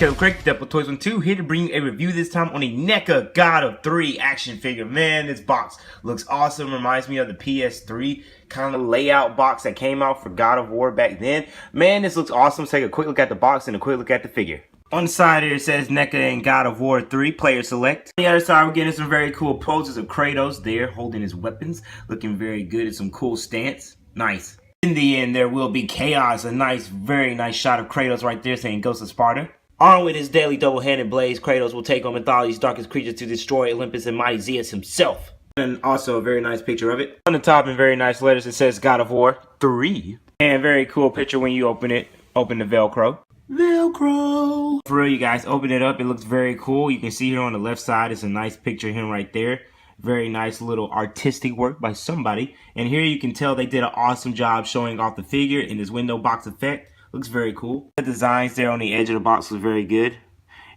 Correct, Double Toys 1-2, here to bring you a review this time on a NECA God of 3 action figure. Man, this box looks awesome. Reminds me of the PS3 kind of layout box that came out for God of War back then. Man, this looks awesome. Let's take a quick look at the box and a quick look at the figure. On the side here it says NECA and God of War 3, player select. On the other side we're getting some very cool poses of Kratos there holding his weapons. Looking very good at some cool stance. Nice. In the end, there will be chaos. A nice, very nice shot of Kratos right there saying Ghost of Sparta. Armed with his deadly double-handed blades, Kratos will take on mythology's darkest creatures to destroy Olympus and mighty Zeus himself. And also a very nice picture of it. On the top in very nice letters it says God of War 3. And very cool picture when you open it. Open the Velcro. Velcro! For real, you guys, open it up. It looks very cool. You can see here on the left side, it's a nice picture of him right there. Very nice little artistic work by somebody. And here you can tell they did an awesome job showing off the figure in this window box effect. Looks very cool. The designs there on the edge of the box was very good.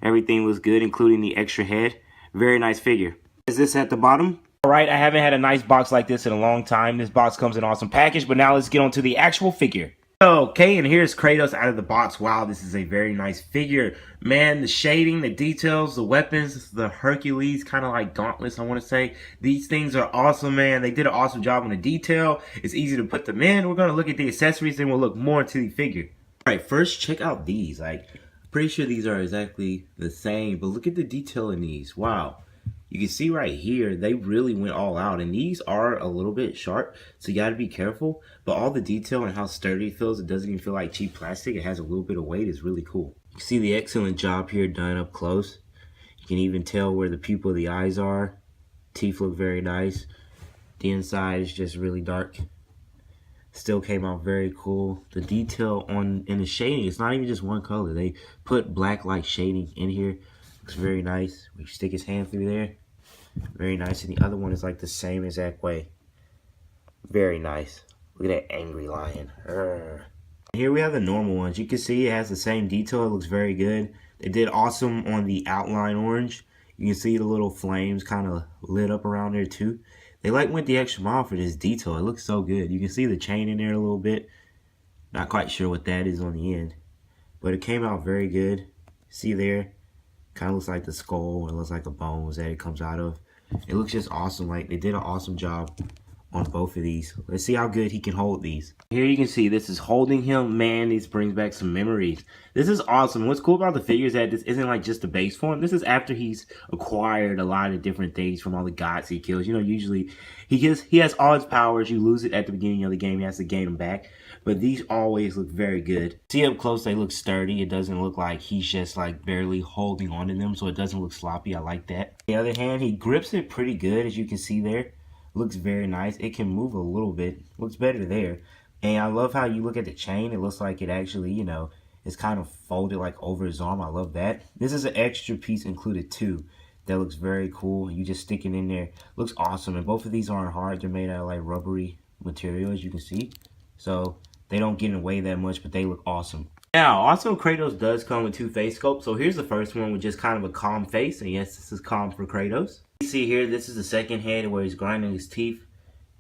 Everything was good, including the extra head. Very nice figure. Is this at the bottom? Alright, I haven't had a nice box like this in a long time. This box comes in an awesome package, but now let's get on to the actual figure. Okay, and here's Kratos out of the box. Wow, this is a very nice figure. Man, the shading, the details, the weapons, the Hercules, kind of like gauntlets, I want to say. These things are awesome, man. They did an awesome job on the detail. It's easy to put them in. We're going to look at the accessories, then we'll look more into the figure. Alright, first check out these. Like, pretty sure these are exactly the same, but look at the detail in these. Wow. You can see right here, they really went all out, and these are a little bit sharp, so you got to be careful. But all the detail and how sturdy it feels, it doesn't even feel like cheap plastic. It has a little bit of weight. It's really cool. You can see the excellent job here done up close. You can even tell where the pupil of the eyes are. Teeth look very nice. The inside is just really dark. Still came out very cool. The detail in the shading, it's not even just one color. They put black light shading in here. Looks very nice. We stick his hand through there. Very nice. And the other one is like the same exact way. Very nice. Look at that angry lion. Here we have the normal ones. You can see it has the same detail. It looks very good. They did awesome on the outline orange. You can see the little flames kind of lit up around there too. They went the extra mile for this detail. It looks so good. You can see the chain in there a little bit. Not quite sure what that is on the end. But it came out very good. See there? Kind of looks like the skull. It looks like the bones that it comes out of. It looks just awesome. Like, they did an awesome job on both of these. Let's see how good he can hold these. Here you can see this is holding him. Man, this brings back some memories. This is awesome. What's cool about the figure is that this isn't like just the base form. This is after he's acquired a lot of different things from all the gods he kills. You know, usually he has all his powers. You lose it at the beginning of the game. He has to gain them back. But these always look very good. See up close, they look sturdy. It doesn't look like he's just like barely holding onto them, so it doesn't look sloppy. I like that. On the other hand, he grips it pretty good, as you can see there. Looks very nice. It can move a little bit. Looks better there. And I love how you look at the chain. It looks like it actually, you know, is kind of folded like over his arm. I love that. This is an extra piece included too. That looks very cool. You just stick it in there. Looks awesome. And both of these aren't hard. They're made out of like rubbery material, as you can see. So they don't get in the way that much, but they look awesome. Now, also Kratos does come with two face sculpts. So here's the first one with just kind of a calm face. And yes, this is calm for Kratos. You see here, this is the second head where he's grinding his teeth.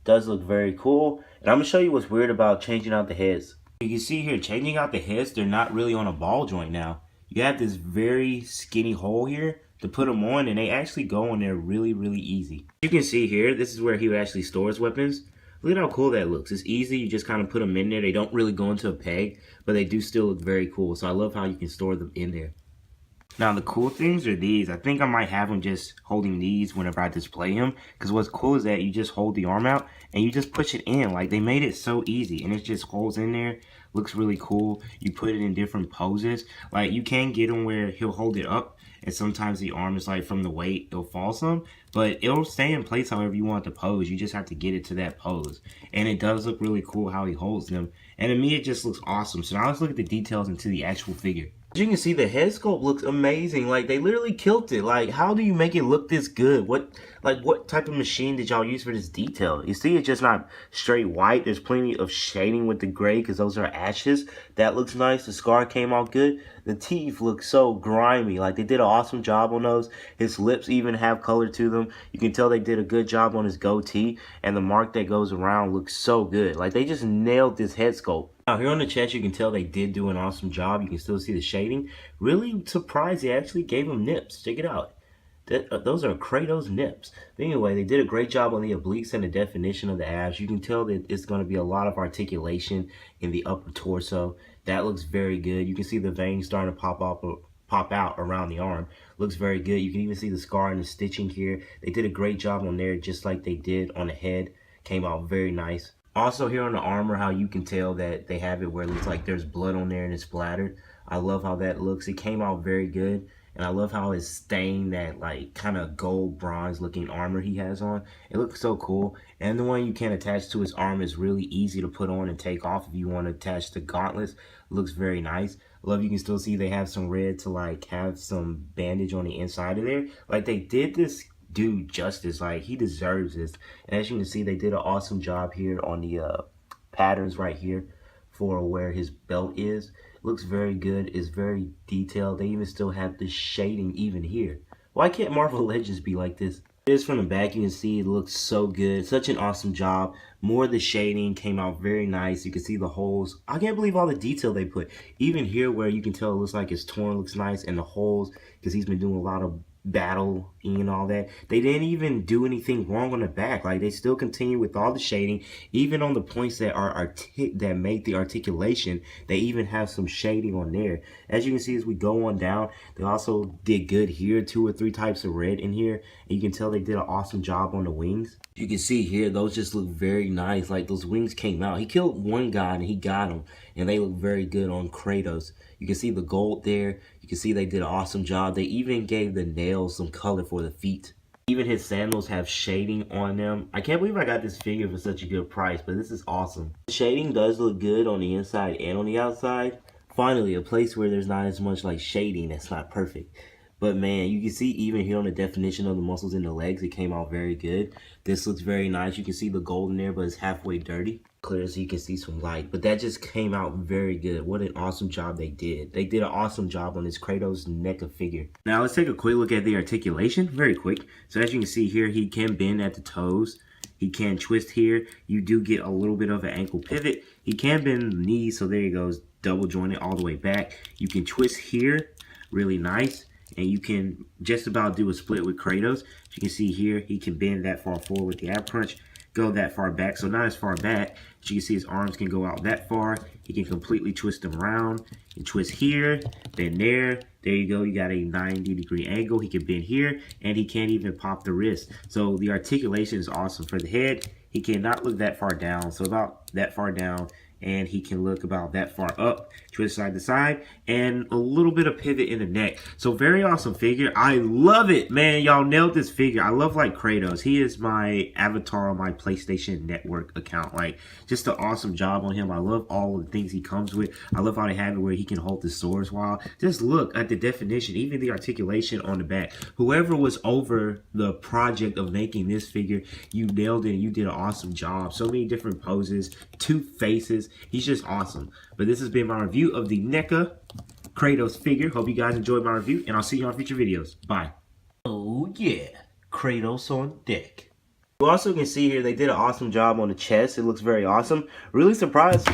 Does look very cool. And I'm going to show you what's weird about changing out the heads. You can see here, changing out the heads, they're not really on a ball joint now. You have this very skinny hole here to put them on, and they actually go on there really, really easy. You can see here, this is where he would actually store his weapons. Look at how cool that looks. It's easy. You just kind of put them in there. They don't really go into a peg, but they do still look very cool. So I love how you can store them in there. Now, the cool things are these. I think I might have him just holding these whenever I display him. Because what's cool is that you just hold the arm out and you just push it in. Like, they made it so easy. And it just holds in there. Looks really cool. You put it in different poses. Like, you can get him where he'll hold it up. And sometimes the arm is like from the weight, it'll fall some. But it'll stay in place however you want to pose. You just have to get it to that pose. And it does look really cool how he holds them. And to me, it just looks awesome. So now let's look at the details into the actual figure. As you can see, the head sculpt looks amazing. Like, they literally killed it. Like, how do you make it look this good? What type of machine did y'all use for this detail? You see, it's just not straight white. There's plenty of shading with the gray because those are ashes. That looks nice. The scar came out good. The teeth look so grimy. Like, they did an awesome job on those. His lips even have color to them. You can tell they did a good job on his goatee, and the mark that goes around looks so good. Like, they just nailed this head sculpt. Now, here on the chest, you can tell they did do an awesome job. You can still see the shading. Really surprised they actually gave him nips. Check it out. Those are Kratos nips. But anyway, they did a great job on the obliques and the definition of the abs. You can tell that it's going to be a lot of articulation in the upper torso. That looks very good. You can see the veins starting to pop out around the arm. Looks very good. You can even see the scar and the stitching here. They did a great job on there, just like they did on the head. Came out very nice. Also here on the armor, how you can tell that they have it where it looks like there's blood on there and it's splattered. I love how that looks. It came out very good. And I love how it's stained that like kind of gold bronze looking armor he has on. It looks so cool. And the one you can attach to his arm is really easy to put on and take off if you want to attach the gauntlets. It looks very nice. Love you can still see they have some red to like have some bandage on the inside of there. Like they did this dude justice. Like he deserves this. And as you can see, they did an awesome job here on the patterns right here for where his belt is. Looks very good. It's very detailed. They even still have the shading even here. Why can't Marvel Legends be like this? This from the back, you can see it looks so good. Such an awesome job. More of the shading came out very nice. You can see the holes. I can't believe all the detail they put. Even here where you can tell it looks like it's torn looks nice, and the holes, because he's been doing a lot of battle and all that. They didn't even do anything wrong on the back. Like they still continue with all the shading, even on the points that are that make the articulation. They even have some shading on there. As you can see, as we go on down, they also did good here. 2 or 3 types of red in here, and you can tell they did an awesome job on the wings. You can see here, those just look very nice. Like those wings came out. He killed one guy and he got him, and they look very good on Kratos. You can see the gold there. You can see they did an awesome job. They even gave the nails some color for the feet. Even his sandals have shading on them. I can't believe I got this figure for such a good price, but this is awesome. The shading does look good on the inside and on the outside. Finally, a place where there's not as much like shading that's not perfect. But man, you can see even here on the definition of the muscles in the legs, it came out very good. This looks very nice. You can see the gold in there, but it's halfway dirty. Clear so you can see some light. But that just came out very good. What an awesome job they did. They did an awesome job on this Kratos Neca figure. Now let's take a quick look at the articulation. Very quick. So as you can see here, he can bend at the toes. He can twist here. You do get a little bit of an ankle pivot. He can bend the knees, so there he goes. Double jointed all the way back. You can twist here. Really nice. And you can just about do a split with Kratos. As you can see here, he can bend that far forward with the ab crunch, go that far back. So not as far back. As you can see, his arms can go out that far. He can completely twist them around and twist here, then there. There you go. You got a 90-degree angle. He can bend here, and he can't even pop the wrist. So the articulation is awesome. For the head, he cannot look that far down. So about that far down. And he can look about that far up, twist side to side, and a little bit of pivot in the neck. So very awesome figure. I love it, man. Y'all nailed this figure. I love like Kratos. He is my avatar on my PlayStation Network account. Like just an awesome job on him. I love all of the things he comes with. I love how they have it where he can hold the swords while. Just look at the definition, even the articulation on the back. Whoever was over the project of making this figure, you nailed it. You did an awesome job. So many different poses, 2 faces. He's just awesome. But this has been my review of the NECA Kratos figure. Hope you guys enjoyed my review, and I'll see you on future videos. Bye. Oh yeah, Kratos on deck. You also can see here they did an awesome job on the chest. It looks very awesome. Really surprised